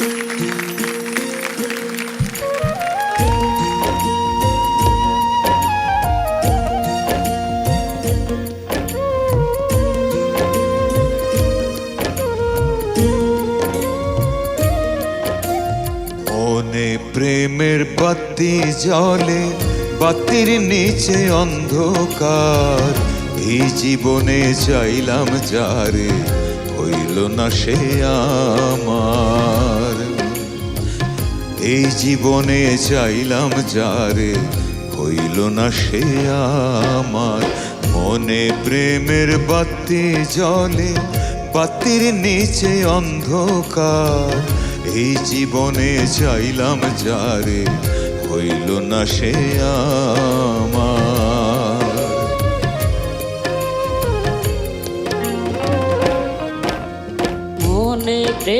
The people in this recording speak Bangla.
মনে প্রেমের বাতি জ্বলে, বাতির নিচে অন্ধকার। এই জীবনে চাইলাম যারে, হইল না সে আমার। এই জীবনে চাইলাম যারে, হইল না সে আমার। মনে প্রেমের বাতি জ্বলে, বাতির নিচে অন্ধকার। এই জীবনে চাইলাম যারে, হইল না সে আমার।